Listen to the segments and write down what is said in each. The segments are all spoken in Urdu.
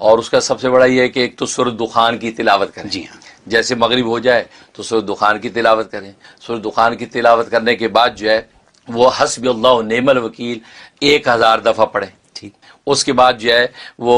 اور اس کا سب سے بڑا یہ ہے کہ ایک تو سورۃ دخان کی تلاوت کریں. جی ہاں، جیسے مغرب ہو جائے تو سورۃ دخان کی تلاوت کریں. سورۃ دخان کی تلاوت کرنے کے بعد جو ہے وہ حسبی اللہ و نعم الوکیل 1000 دفعہ پڑھیں. ٹھیک. اس کے بعد جو ہے وہ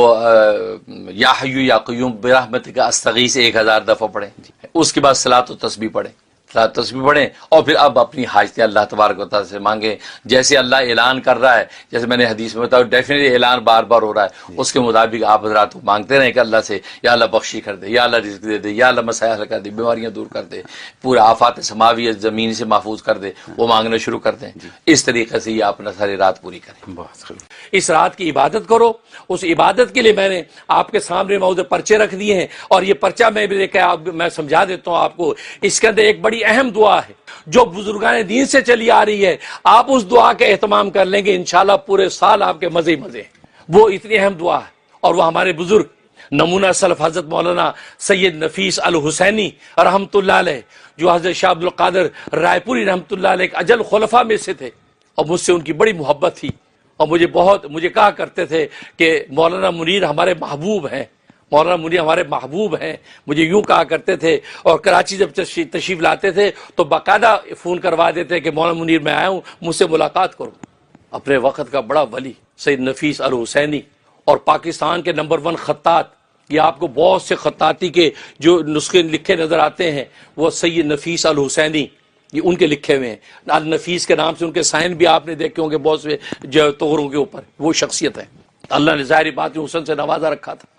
یا حی یا قیوم برحمتک استغیث 1000 دفعہ پڑھیں. اس کے بعد صلاۃ و تسبیح پڑھیں، صلاۃ و تسبیح پڑھیں، اور پھر اب اپنی حاجتیں اللہ تبارک و تعالیٰ سے مانگیں. جیسے اللہ اعلان کر رہا ہے، جیسے میں نے حدیث میں بتایا ڈیفینیٹلی اعلان بار بار ہو رہا ہے، اس کے مطابق آپ حضرات مانگتے رہیں کہ اللہ سے یا اللہ بخشی کر دے، یا اللہ رزق دے دے، یا اللہ مسائل حل کر دے، بیماریاں دور کر دے، پورے آفات سماوی زمین سے محفوظ کر دے، وہ مانگنا شروع کر دیں. اس طریقے سے یہ اپنا ساری رات پوری کریں. بہت خوب. اس رات کی عبادت کرو. اس عبادت کے لیے میں نے آپ کے سامنے موضوع پرچے رکھ دیے ہیں، اور یہ پرچہ میں سمجھا دیتا ہوں آپ کو. اس کے اندر ایک بڑی اہم دعا ہے جو بزرگان دین سے چلی آ رہی ہے. آپ اس دعا کا اہتمام کر لیں گے، انشاءاللہ پورے سال آپ کے مزے مزے. وہ اتنی اہم دعا ہے، اور وہ ہمارے بزرگ نمونہ سلف حضرت مولانا سید نفیس الحسینی رحمۃ اللہ علیہ، جو حضرت شاہ عبد القادر رائے پوری رحمۃ اللہ علیہ کے اجل خلفاء میں سے تھے، اور مجھ سے ان کی بڑی محبت تھی، اور مجھے کہا کرتے تھے کہ مولانا منیر ہمارے محبوب ہیں، مولانا منیر ہمارے محبوب ہیں. مجھے یوں کہا کرتے تھے. اور کراچی جب تشریف لاتے تھے تو باقاعدہ فون کروا دیتے کہ مولانا منیر میں آیا ہوں، مجھ سے ملاقات کرو. اپنے وقت کا بڑا ولی سید نفیس الحسینی، اور پاکستان کے نمبر 1 خطاط. یہ آپ کو بہت سے خطاطی کے جو نسخے لکھے نظر آتے ہیں وہ سید نفیس الحسینی، یہ ان کے لکھے ہوئے ہیں. النفیس کے نام سے ان کے سائن بھی آپ نے دیکھے ہوں گے بہت سے جو توغروں کے اوپر. وہ شخصیت ہے، اللہ نے ظاہری بات حسن سے نوازا رکھا تھا.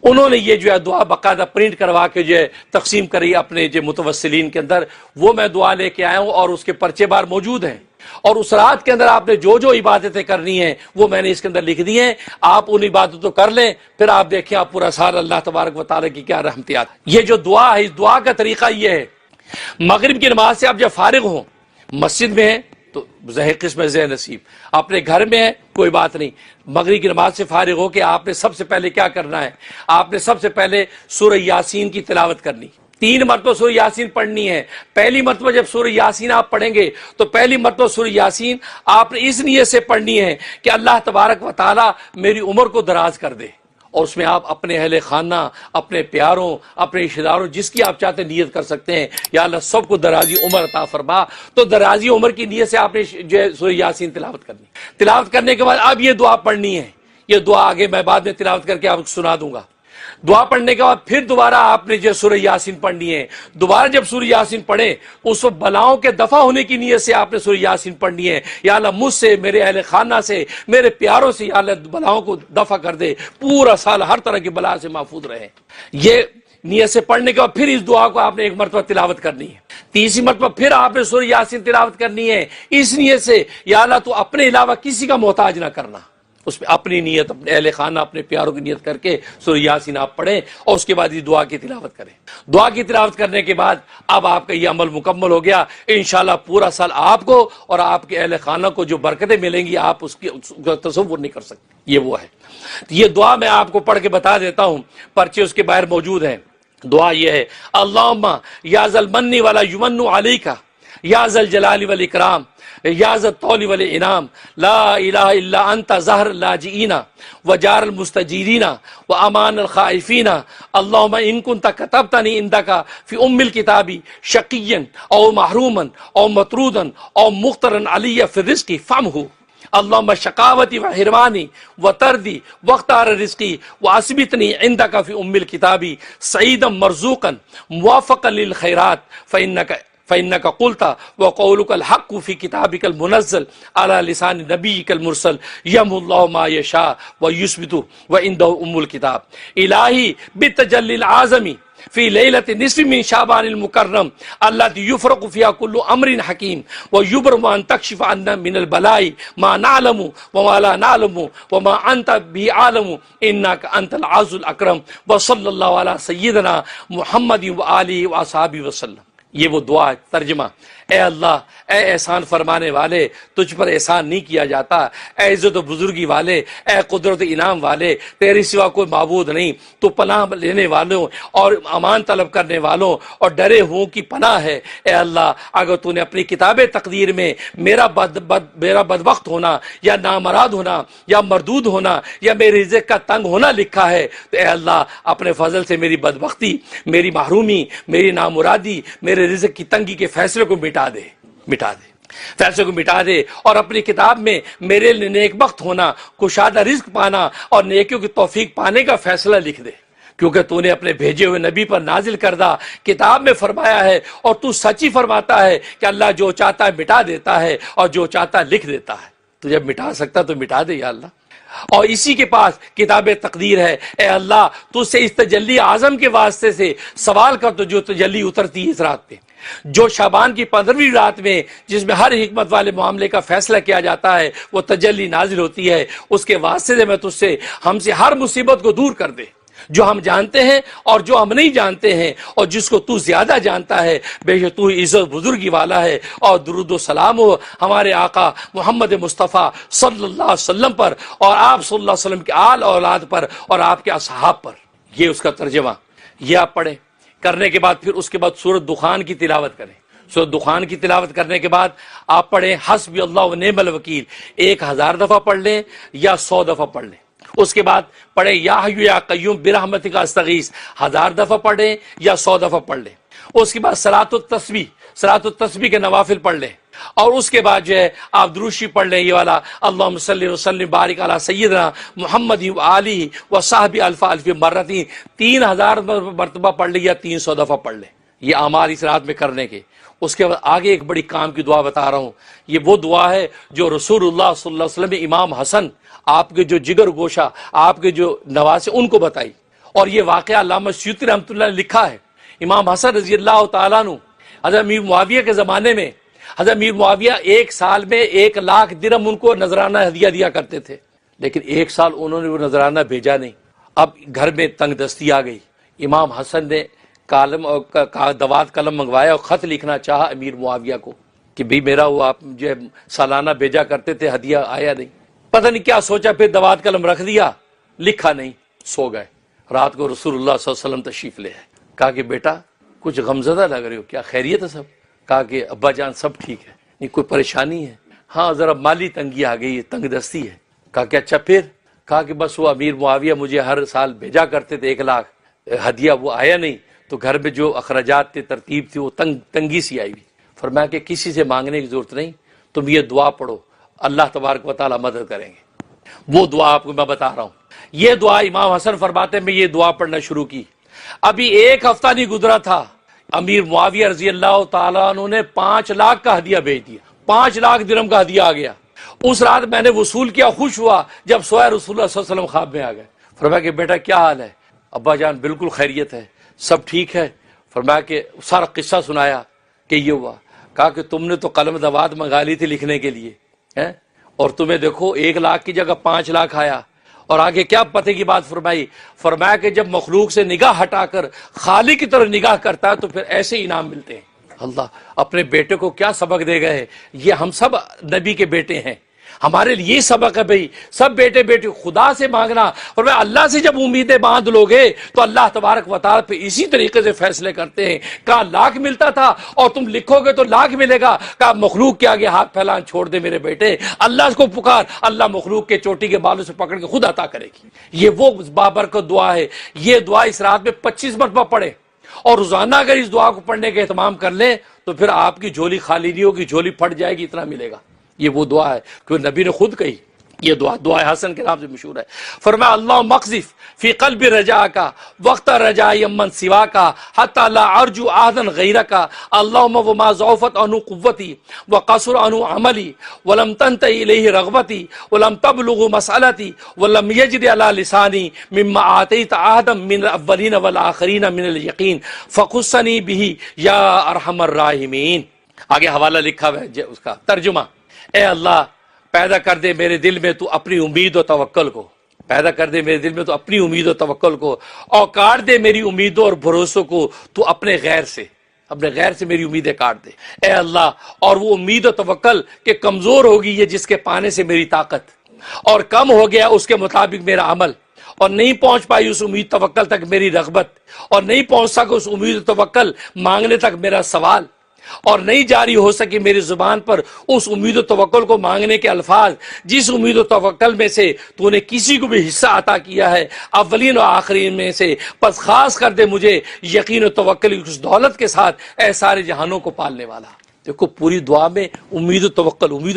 انہوں نے یہ جو ہے دعا باقاعدہ پرنٹ کروا کے جو ہے تقسیم کری اپنے جو متوسلین کے اندر. وہ میں دعا لے کے آیا ہوں، اور اس کے پرچے بار موجود ہیں. اور اس رات کے اندر آپ نے جو جو عبادتیں کرنی ہیں وہ میں نے اس کے اندر لکھ دی ہیں. آپ ان عبادتوں کر لیں، پھر آپ دیکھیں آپ پورا سال اللہ تبارک و تعالیٰ کی کیا رحمتیات. یہ جو دعا ہے، اس دعا کا طریقہ یہ ہے، مغرب کی نماز سے آپ جب فارغ ہوں، مسجد میں ہیں تو ظاہر قسم زہ نصیب، اپنے گھر میں ہے کوئی بات نہیں، مغرب کی نماز سے فارغ ہو کے آپ نے سب سے پہلے کیا کرنا ہے؟ آپ نے سب سے پہلے سورہ یاسین کی تلاوت کرنی. 3 مرتبہ سورہ یاسین پڑھنی ہے. پہلی مرتبہ جب سورہ یاسین آپ پڑھیں گے تو پہلی مرتبہ سورہ یاسین آپ نے اس نیت سے پڑھنی ہے کہ اللہ تبارک و تعالیٰ میری عمر کو دراز کر دے. اور اس میں آپ اپنے اہل خانہ، اپنے پیاروں، اپنے رشتہ داروں، جس کی آپ چاہتے نیت کر سکتے ہیں، یا اللہ سب کو درازی عمر عطا فرما. تو درازی عمر کی نیت سے آپ نے جو ہے سورہ یاسین تلاوت کرنی. تلاوت کرنے کے بعد اب یہ دعا پڑھنی ہے. یہ دعا آگے میں بعد میں تلاوت کر کے آپ کو سنا دوں گا. دعا پڑھنے کے بعد پھر دوبارہ آپ نے جو سورہ یاسین پڑھنی ہے. دوبارہ جب سورہ یاسین پڑھیں اس وقت بلاؤں کے دفع ہونے کی نیت سے آپ نے سورہ یاسین پڑھنی ہے. یا اللہ مجھ سے، میرے اہل خانہ سے، میرے پیاروں سے یا اللہ بلاؤں کو دفع کر دے، پورا سال ہر طرح کی بلا سے محفوظ رہے. یہ نیت سے پڑھنے کے بعد پھر اس دعا کو آپ نے 1 مرتبہ تلاوت کرنی ہے. تیسری مرتبہ پھر آپ نے سورہ یاسین تلاوت کرنی ہے اس نیت سے، یا اللہ تو اپنے علاوہ کسی کا محتاج نہ کرنا. اس میں اپنی نیت، اپنے اہل خانہ، اپنے پیاروں کی نیت کر کے سورہ یاسین آپ پڑھیں، اور اس کے بعد یہ دعا کی تلاوت کریں. دعا کی تلاوت کرنے کے بعد اب آپ کا یہ عمل مکمل ہو گیا. انشاءاللہ پورا سال آپ کو اور آپ کے اہل خانہ کو جو برکتیں ملیں گی آپ اس کا تصور نہیں کر سکتے. یہ وہ ہے. یہ دعا میں آپ کو پڑھ کے بتا دیتا ہوں، پرچے اس کے باہر موجود ہیں. دعا یہ ہے، اللہم یا ذا المن ولا یمن علیک یا ذا الجلال والاکرام یا ذا الطول والانعام لا الہ الا انت ظہر اللاجئین وجار المستجیرین وامان الخائفین اللہم ان کنت کتبتنی عندک فی الکتاب شقیا او محروما او مطرودا او مخترا علی فی الرزق فامہ اللہم شقاوتی و حرمانی و تردی واختار رزقی و اثبتنی عندک فی الکتاب سعیدا مرزوقا موافقا للخیرات فإنك قلت وقولك الحق في كتابك المنزل على لسان نبيك المرسل يمحو الله ما يشاء ويثبت وعنده الكتاب. إلهي بالتجلي العظم في ليلة نصف من شعبان المكرم التي يفرق فيها كل أمر حكيم ويبرم أن تكشف عنا من البلاء ما نعلم وما لا نعلم وما أنت به عالم إنك أنت العز الأكرم وصلى الله على سيدنا محمد وآله وأصحابه وسلم. یہ وہ دعا ہے. ترجمہ، اے اللہ، اے احسان فرمانے والے، تجھ پر احسان نہیں کیا جاتا، اے عزت و بزرگی والے، اے قدرت انعام والے، تیرے سوا کوئی معبود نہیں، تو پناہ لینے والوں اور امان طلب کرنے والوں اور ڈرے ہوں کی پناہ ہے۔ اے اللہ، اگر تو نے اپنی کتاب تقدیر میں میرا بدبخت ہونا یا نامراد ہونا یا مردود ہونا یا میرے رزق کا تنگ ہونا لکھا ہے تو اے اللہ اپنے فضل سے میری بدبختی، میری محرومی، میری نامرادی، میرے رزق کی تنگی کے فیصلے کو مٹا دے فیصلے کو مٹا دے، اور اپنی کتاب میں میرے لیے نیک بخت ہونا، کشادہ رزق پانا اور نیکیوں کی توفیق پانے کا فیصلہ لکھ دے، کیونکہ تو نے اپنے بھیجے ہوئے نبی پر نازل کردہ کتاب میں فرمایا ہے، اور تو سچ ہی فرماتا ہے کہ اللہ جو چاہتا ہے مٹا دیتا ہے اور جو چاہتا ہے لکھ دیتا ہے۔ تو جب مٹا سکتا تو مٹا دے یا اللہ، اور اسی کے پاس کتاب تقدیر ہے۔ اے اللہ، تو سے اس تجلی اعظم کے واسطے سے سوال کر تو جو تجلی اترتی ہے اس رات پہ، جو شعبان کی 15ویں رات میں، جس میں ہر حکمت والے معاملے کا فیصلہ کیا جاتا ہے، وہ تجلی نازل ہوتی ہے، اس کے واسطے سے میں تجھ سے ہم سے ہر مصیبت کو دور کر دے، جو ہم جانتے ہیں اور جو ہم نہیں جانتے ہیں، اور جس کو تو زیادہ جانتا ہے، بے شک تو عزت بزرگی والا ہے۔ اور درود و سلام ہو ہمارے آقا محمد مصطفیٰ صلی اللہ علیہ وسلم پر، اور آپ صلی اللہ علیہ وسلم کے آل اولاد پر، اور آپ کے اصحاب پر۔ یہ اس کا ترجمہ، یہ آپ پڑھیں، کرنے کے بعد پھر اس کے بعد سورۃ دخان کی تلاوت کریں۔ سورۃ دخان کی تلاوت کرنے کے بعد آپ پڑھیں حسبی اللہ و نعم الوکیل، 1000 دفعہ پڑھ لیں یا 100 دفعہ پڑھ لیں۔ اس کے بعد پڑھیں یا حی یا قیوم برحمتک استغیث، 1000 دفعہ پڑھیں یا 100 دفعہ پڑھ لیں۔ اس کے بعد صلاۃ التسبیح کے نوافل پڑھ لیں، اور اس کے بعد جو ہے آپ درود شریف پڑھ لیں، یہ والا اللہم صلی وسلم بارک علی سیدنا محمد و آلہ و صحبہ الف مرتین، 3000 مرتبہ پڑھ لیں یا 300 دفعہ پڑھ لیں۔ یہ اعمال اس رات میں کرنے کے۔ اس کے بعد آگے ایک بڑی کام کی دعا بتا رہا ہوں، یہ وہ دعا ہے جو رسول اللہ صلی اللہ علیہ وسلم نے امام حسن، آپ کے جو جگر گوشہ، آپ کے جو نواسے، ان کو بتائی، اور یہ واقعہ علامہ سیوطی رحمۃ اللہ نے لکھا ہے۔ امام حسن رضی اللہ تعالیٰ عنہ حضرت امیر معاویہ کے زمانے میں، حضرت امیر معاویہ 1 سال میں 1 لاکھ درہم ان کو نذرانہ ہدیہ دیا کرتے تھے، لیکن 1 سال انہوں نے وہ نذرانہ بھیجا نہیں۔ اب گھر میں تنگ دستی آ گئی، امام حسن نے کالم اور دوات قلم منگوایا اور خط لکھنا چاہا امیر معاویہ کو کہ بھئی میرا وہ آپ جو ہے سالانہ بھیجا کرتے تھے، ہدیہ آیا نہیں۔ پتہ نہیں کیا سوچا، پھر دوات قلم رکھ دیا، لکھا نہیں، سو گئے۔ رات کو رسول اللہ صلی اللہ علیہ وسلم تشریف لے آئے، کہا کہ بیٹا کچھ غمزدہ لگ رہے ہو، کیا خیریت ہے سب؟ کہا کہ ابا جان سب ٹھیک ہے، نہیں کوئی پریشانی ہے؟ ہاں ذرا مالی تنگی آ گئی ہے، تنگ دستی ہے۔ کہا کہ اچھا پھر؟ کہا کہ بس وہ امیر معاویہ مجھے ہر سال بھیجا کرتے تھے 1 لاکھ ہدیہ، وہ آیا نہیں، تو گھر میں جو اخراجات تھے، ترتیب تھی، وہ تنگی سی آئی ہوئی۔ فرمایا کہ کسی سے مانگنے کی ضرورت نہیں، تم یہ دعا پڑھو، اللہ تبارک و تعالیٰ مدد کریں گے۔ وہ دعا آپ کو میں بتا رہا ہوں۔ یہ دعا امام حسن فرماتے ہیں، میں یہ دعا پڑھنا شروع کی، ابھی 1 ہفتہ نہیں گزرا تھا، امیر معاویہ رضی اللہ تعالیٰ عنہ نے 5 لاکھ کا ہدیہ بھیج دیا، 5 لاکھ درہم کا ہدیہ آ گیا۔ اس رات میں نے وصول کیا، خوش ہوا، جب سویا رسول اللہ صلی اللہ علیہ وسلم خواب میں آ گئے۔ فرمایا کہ بیٹا کیا حال ہے؟ ابا جان بالکل خیریت ہے، سب ٹھیک ہے۔ فرمایا کہ سارا قصہ سنایا کہ یہ ہوا۔ کہا کہ تم نے تو قلم دوات منگا لی تھی لکھنے کے لیے، اور تمہیں دیکھو 1 لاکھ کی جگہ 5 لاکھ آیا۔ اور آگے کیا پتے کی بات فرمائی؟ فرمایا کہ جب مخلوق سے نگاہ ہٹا کر خالق کی طرف نگاہ کرتا ہے تو پھر ایسے انعام ملتے ہیں۔ اللہ اپنے بیٹے کو کیا سبق دے گئے، یہ ہم سب نبی کے بیٹے ہیں، ہمارے لیے یہ سبق ہے بھئی، سب بیٹے بیٹے خدا سے مانگنا۔ اور میں اللہ سے جب امیدیں باندھ لو گے تو اللہ تبارک و تعالیٰ پہ اسی طریقے سے فیصلے کرتے ہیں۔ کہا لاکھ ملتا تھا اور تم لکھو گے تو لاکھ ملے گا، کہا مخلوق کے آگے ہاتھ پھیلانا چھوڑ دے میرے بیٹے، اللہ کو پکار، اللہ مخلوق کے چوٹی کے بالوں سے پکڑ کے خود عطا کرے گی۔ یہ وہ بابرکت دعا ہے۔ یہ دعا اس رات میں 25 مرتبہ پڑھے، اور روزانہ اگر اس دعا کو پڑھنے کا اہتمام کر لیں تو پھر آپ کی جھولی خالی نہیں ہوگی، جھولی پھٹ جائے گی، اتنا ملے گا۔ یہ وہ دعا ہے کیونکہ نبی نے خود کہی، یہ دعا حسن کے نام سے مشہور ہے۔ فرمایا اللہ مقذف فی قلب رجا کا وقت رجا یمن سوا کا حتی لا ارجو عہدا غیر کا اللہم وما ضعفت عنہ قوتی وقصر عنہ عملی ولم تنتہی الیہ رغبتی ولم تبلغ مسئلتی ولم یجد علی لسانی مما آتیت عہدا من الاولین والآخرین من الیقین فخصنی بہ یا ارحم الراحمین۔ آگے حوالہ لکھا ہوا ہے اس کا ترجمہ، اے اللہ پیدا کر دے میرے دل میں تو اپنی امید و توکل کو، پیدا کر دے میرے دل میں تو اپنی امید و توکل کو، اور کاٹ دے میری امیدوں اور بھروسوں کو تو اپنے غیر سے۔ اپنے غیر سے میری امیدیں کاٹ دے اے اللہ. اور وہ امید و توکل کہ کمزور ہوگی یہ جس کے پانے سے میری طاقت، اور کم ہو گیا اس کے مطابق میرا عمل، اور نہیں پہنچ پائی اس امید توکل تک میری رغبت، اور نہیں پہنچ سکا اس امید توکل مانگنے تک میرا سوال، اور نہیں جاری ہو سکی میری زبان پر اس امید و توکل کو مانگنے کے الفاظ جس امید و توکل میں سے تو نے کسی کو بھی حصہ عطا کیا ہے اولین و آخرین میں سے. پس خاص کر دے مجھے یقین و توکل کی اس دولت کے ساتھ اے سارے جہانوں کو پالنے والا. دیکھو پوری دعا میں امید و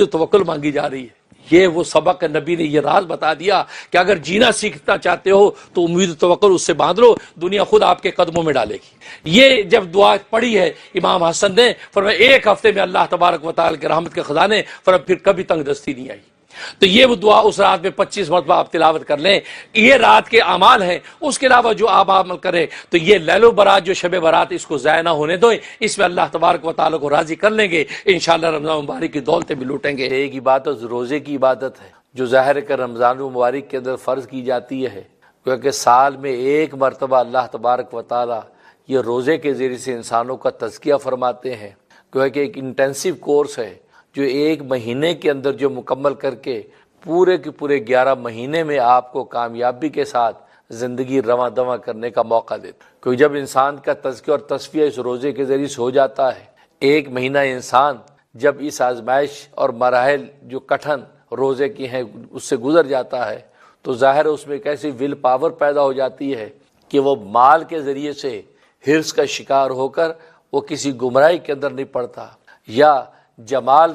توکل مانگی جا رہی ہے. یہ وہ سبق نبی نے یہ راز بتا دیا کہ اگر جینا سیکھنا چاہتے ہو تو امید و توکل اس سے باندھ لو، دنیا خود آپ کے قدموں میں ڈالے گی. یہ جب دعا پڑھی ہے امام حسن نے فرمایا ایک ہفتے میں اللہ تبارک و تعالی کے رحمت کے خزانے فرمایا پھر کبھی تنگ دستی نہیں آئی. تو یہ وہ دعا اس رات میں 25 مرتبہ آپ تلاوت کر لیں. یہ رات کے اعمال ہیں. اس کے علاوہ جو آپ عمل کریں تو یہ لیل و برات جو شب برات اس کو ضائع نہ ہونے دو، اس میں اللہ تبارک و تعالی کو راضی کر لیں گے. انشاءاللہ رمضان مبارک کی دولتیں بھی لوٹیں گے. ایک عبادت روزے کی عبادت ہے جو ظاہر کر رمضان مبارک کے اندر فرض کی جاتی ہے، کیونکہ سال میں ایک مرتبہ اللہ تبارک و تعالی یہ روزے کے ذریعے سے انسانوں کا تزکیہ فرماتے ہیں. کیونکہ ایک انٹینسیو کورس ہے جو ایک مہینے کے اندر جو مکمل کر کے پورے کے پورے 11 مہینے میں آپ کو کامیابی کے ساتھ زندگی رواں دواں کرنے کا موقع دیتا. کیونکہ جب انسان کا تزکیہ اور تصفیہ اس روزے کے ذریعے سے ہو جاتا ہے، ایک مہینہ انسان جب اس آزمائش اور مراحل جو کٹھن روزے کی ہیں اس سے گزر جاتا ہے تو ظاہر اس میں ایک ایسی ول پاور پیدا ہو جاتی ہے کہ وہ مال کے ذریعے سے حرص کا شکار ہو کر وہ کسی گمراہی کے اندر نہیں پڑتا، یا جمال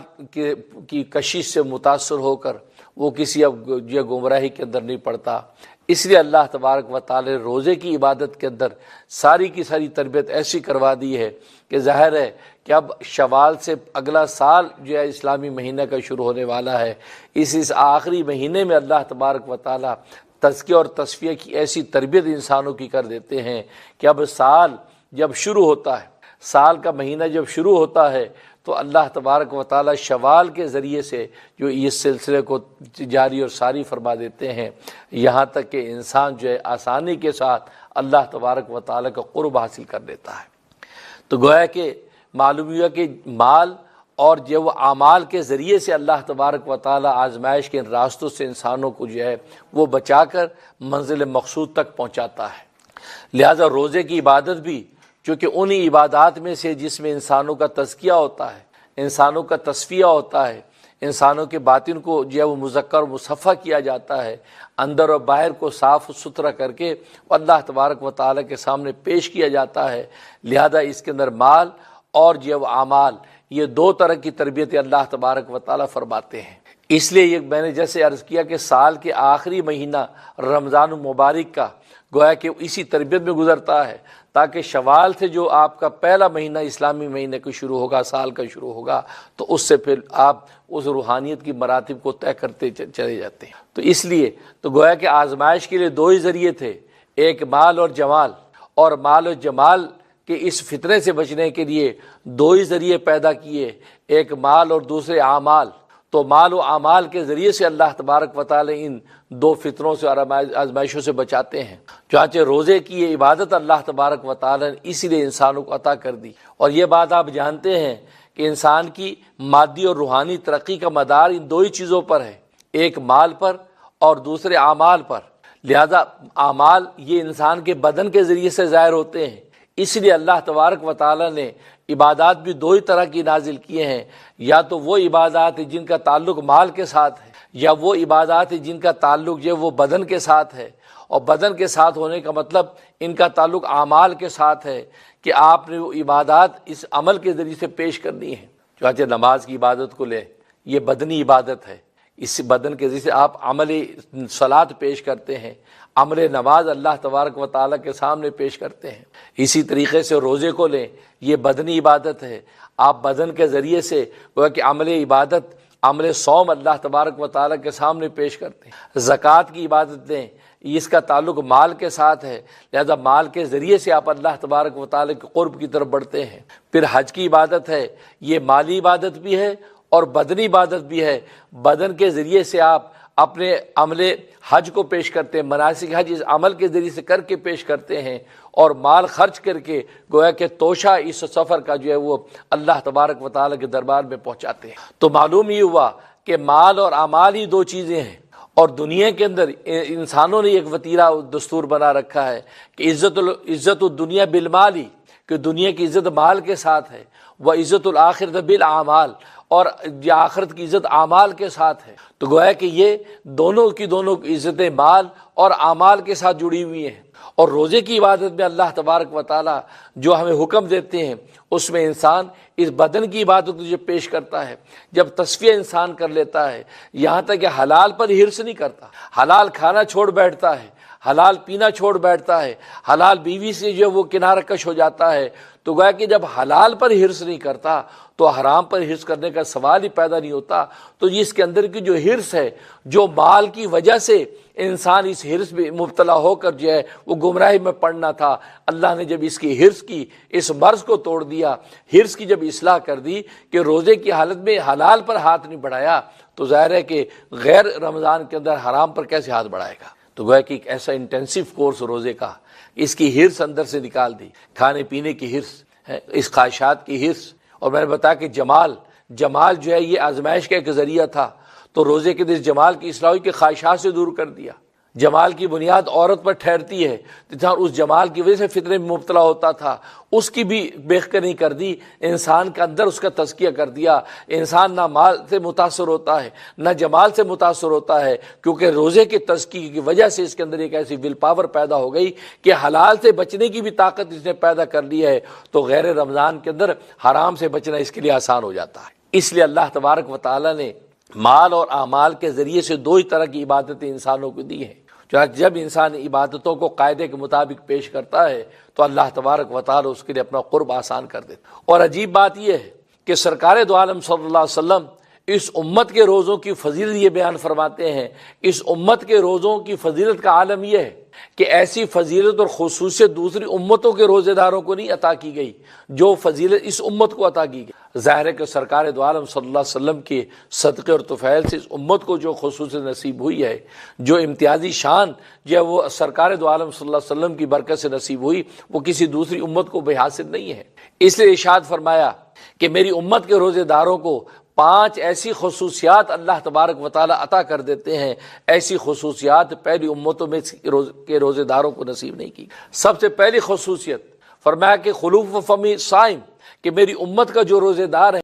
کی کشش سے متاثر ہو کر وہ کسی اب یہ گمراہی کے اندر نہیں پڑتا. اس لیے اللہ تبارک و تعالی روزے کی عبادت کے اندر ساری کی ساری تربیت ایسی کروا دی ہے کہ ظاہر ہے کہ اب شوال سے اگلا سال جو ہے اسلامی مہینہ کا شروع ہونے والا ہے. اس آخری مہینے میں اللہ تبارک و تعالی تزکیہ اور تصفیہ کی ایسی تربیت انسانوں کی کر دیتے ہیں کہ اب سال جب شروع ہوتا ہے، سال کا مہینہ جب شروع ہوتا ہے تو اللہ تبارک و تعالی شوال کے ذریعے سے جو اس سلسلے کو جاری اور ساری فرما دیتے ہیں، یہاں تک کہ انسان جو ہے آسانی کے ساتھ اللہ تبارک و تعالی کا قرب حاصل کر لیتا ہے. تو گویا کہ معلوم ہوا کہ مال اور جو وہ اعمال کے ذریعے سے اللہ تبارک و تعالی آزمائش کے راستوں سے انسانوں کو جو ہے وہ بچا کر منزل مقصود تک پہنچاتا ہے. لہذا روزے کی عبادت بھی چونکہ انہی عبادات میں سے جس میں انسانوں کا تزکیہ ہوتا ہے، انسانوں کا تصفیہ ہوتا ہے، انسانوں کے باطن کو جو ہے وہ مذکر اور مصفح کیا جاتا ہے، اندر اور باہر کو صاف ستھرا کر کے اللہ تبارک و تعالی کے سامنے پیش کیا جاتا ہے. لہذا اس کے اندر مال اور جو ہے وہ اعمال یہ دو طرح کی تربیت اللہ تبارک و تعالی فرماتے ہیں. اس لیے یہ میں نے جیسے عرض کیا کہ سال کے آخری مہینہ رمضان المبارک کا گویا کہ اسی تربیت میں گزرتا ہے تاکہ شوال سے جو آپ کا پہلا مہینہ اسلامی مہینے کو شروع ہوگا، سال کا شروع ہوگا، تو اس سے پھر آپ اس روحانیت کی مراتب کو طے کرتے چلے جاتے ہیں. تو اس لیے تو گویا کہ آزمائش کے لیے دو ہی ذریعے تھے، ایک مال اور جمال، اور مال و جمال کے اس فتنے سے بچنے کے لیے دو ہی ذریعے پیدا کیے، ایک مال اور دوسرے اعمال. تو مال و اعمال کے ذریعے سے اللہ تبارک و تعالی ان دو فتنوں سے اور آزمائشوں سے بچاتے ہیں. چنانچہ روزے کی یہ عبادت اللہ تبارک و تعالی نے اسی لیے انسانوں کو عطا کر دی. اور یہ بات آپ جانتے ہیں کہ انسان کی مادی اور روحانی ترقی کا مدار ان دو ہی چیزوں پر ہے، ایک مال پر اور دوسرے اعمال پر. لہذا اعمال یہ انسان کے بدن کے ذریعے سے ظاہر ہوتے ہیں، اس لیے اللہ تبارک و تعالی نے عبادات بھی دو ہی طرح کی نازل کیے ہیں، یا تو وہ عبادات جن کا تعلق مال کے ساتھ ہے، یا وہ عبادات جن کا تعلق جو وہ بدن کے ساتھ ہے. اور بدن کے ساتھ ہونے کا مطلب ان کا تعلق اعمال کے ساتھ ہے کہ آپ نے وہ عبادات اس عمل کے ذریعے سے پیش کرنی ہے. چنانچہ نماز کی عبادت کو لیں، یہ بدنی عبادت ہے، اس بدن کے ذریعے سے آپ عمل صلاۃ پیش کرتے ہیں، عمل نماز اللہ تبارک و تعالیٰ کے سامنے پیش کرتے ہیں. اسی طریقے سے روزے کو لیں، یہ بدنی عبادت ہے، آپ بدن کے ذریعے سے گویا کہ عمل عبادت، عمل صوم اللہ تبارک و تعالیٰ کے سامنے پیش کرتے ہیں. زکوٰۃ کی عبادت لیں، اس کا تعلق مال کے ساتھ ہے، لہذا مال کے ذریعے سے آپ اللہ تبارک و تعالیٰ کے قرب کی طرف بڑھتے ہیں. پھر حج کی عبادت ہے، یہ مالی عبادت بھی ہے اور بدنی عبادت بھی ہے. بدن کے ذریعے سے آپ اپنے عمل حج کو پیش کرتے ہیں، مناسک حج اس عمل کے ذریعے سے کر کے پیش کرتے ہیں، اور مال خرچ کر کے گویا کہ توشہ اس سفر کا جو ہے وہ اللہ تبارک و تعالیٰ کے دربار میں پہنچاتے ہیں۔ تو معلوم یہ ہوا کہ مال اور اعمال ہی دو چیزیں ہیں، اور دنیا کے اندر انسانوں نے ایک وتیرہ دستور بنا رکھا ہے کہ عزت الدنیا بالمال ہی، کہ دنیا کی عزت مال کے ساتھ ہے، وہ عزت الآخرت بالاعمال، اور یہ آخرت کی عزت اعمال کے ساتھ ہے۔ تو گویا کہ یہ دونوں کی عزتیں مال اور اعمال کے ساتھ جڑی ہوئی ہیں۔ اور روزے کی عبادت میں اللہ تبارک و تعالیٰ جو ہمیں حکم دیتے ہیں، اس میں انسان اس بدن کی عبادت کو جب پیش کرتا ہے، جب تصفیہ انسان کر لیتا ہے، یہاں تک کہ حلال پر حرص نہیں کرتا، حلال کھانا چھوڑ بیٹھتا ہے، حلال پینا چھوڑ بیٹھتا ہے، حلال بیوی سے جو وہ کنارہ کش ہو جاتا ہے، تو گویا کہ جب حلال پر حرص نہیں کرتا تو حرام پر حرص کرنے کا سوال ہی پیدا نہیں ہوتا۔ تو اس کے اندر کی جو حرص ہے، جو مال کی وجہ سے انسان اس حرص میں مبتلا ہو کر جو ہے وہ گمراہی میں پڑنا تھا، اللہ نے جب اس کی حرص کی، اس مرض کو توڑ دیا، حرص کی جب اصلاح کر دی کہ روزے کی حالت میں حلال پر ہاتھ نہیں بڑھایا، تو ظاہر ہے کہ غیر رمضان کے اندر حرام پر کیسے ہاتھ بڑھائے گا۔ تو گویا کہ ایک ایسا انٹینسو کورس روزے کا، اس کی حرص اندر سے نکال دی، کھانے پینے کی حرص ہے، اس خواہشات کی حرص، اور میں نے بتایا کہ جمال جو ہے یہ آزمائش کا ایک ذریعہ تھا، تو روزے کے دن جمال کی اصلاح ہوئی کہ خواہشات سے دور کر دیا۔ جمال کی بنیاد عورت پر ٹھہرتی ہے، جہاں اس جمال کی وجہ سے فتنے میں مبتلا ہوتا تھا، اس کی بھی بہتری کر دی، انسان کے اندر اس کا تزکیہ کر دیا۔ انسان نہ مال سے متاثر ہوتا ہے، نہ جمال سے متاثر ہوتا ہے، کیونکہ روزے کے تزکیے کی وجہ سے اس کے اندر ایک ایسی ول پاور پیدا ہو گئی کہ حلال سے بچنے کی بھی طاقت اس نے پیدا کر لی ہے، تو غیر رمضان کے اندر حرام سے بچنا اس کے لیے آسان ہو جاتا ہے۔ اس لیے اللہ تبارک و تعالیٰ نے مال اور اعمال کے ذریعے سے دو ہی طرح کی عبادتیں انسانوں کو دی ہیں۔ جب انسان عبادتوں کو قاعدے کے مطابق پیش کرتا ہے تو اللہ تبارک و تعالی اس کے لیے اپنا قرب آسان کر دیتا ہے۔ اور عجیب بات یہ ہے کہ سرکار دو عالم صلی اللہ علیہ وسلم اس امت کے روزوں کی فضیلت یہ بیان فرماتے ہیں، اس امت کے روزوں کی فضیلت کا عالم یہ ہے کہ ایسی فضیلت اور خصوصیت دوسری امتوں کے روزے داروں کو نہیں عطا کی گئی جو فضیلت اس امت کو عطا کی گئی۔ ظاہر ہے کہ سرکار دو عالم صلی اللہ علیہ وسلم کے صدقے اور طفیل سے اس امت کو جو خصوصیت نصیب ہوئی ہے، جو امتیازی شان جو ہے وہ سرکار دو عالم صلی اللہ علیہ وسلم کی برکت سے نصیب ہوئی، وہ کسی دوسری امت کو بے حاصل نہیں ہے۔ اس لیے ارشاد فرمایا کہ میری امت کے روزے داروں کو 5 ایسی خصوصیات اللہ تبارک و تعالی عطا کر دیتے ہیں، ایسی خصوصیات پہلی امتوں میں کے روزے داروں کو نصیب نہیں کی۔ سب سے پہلی خصوصیت فرمایا کہ خلوف فمی صائم، کہ میری امت کا جو روزے دار ہے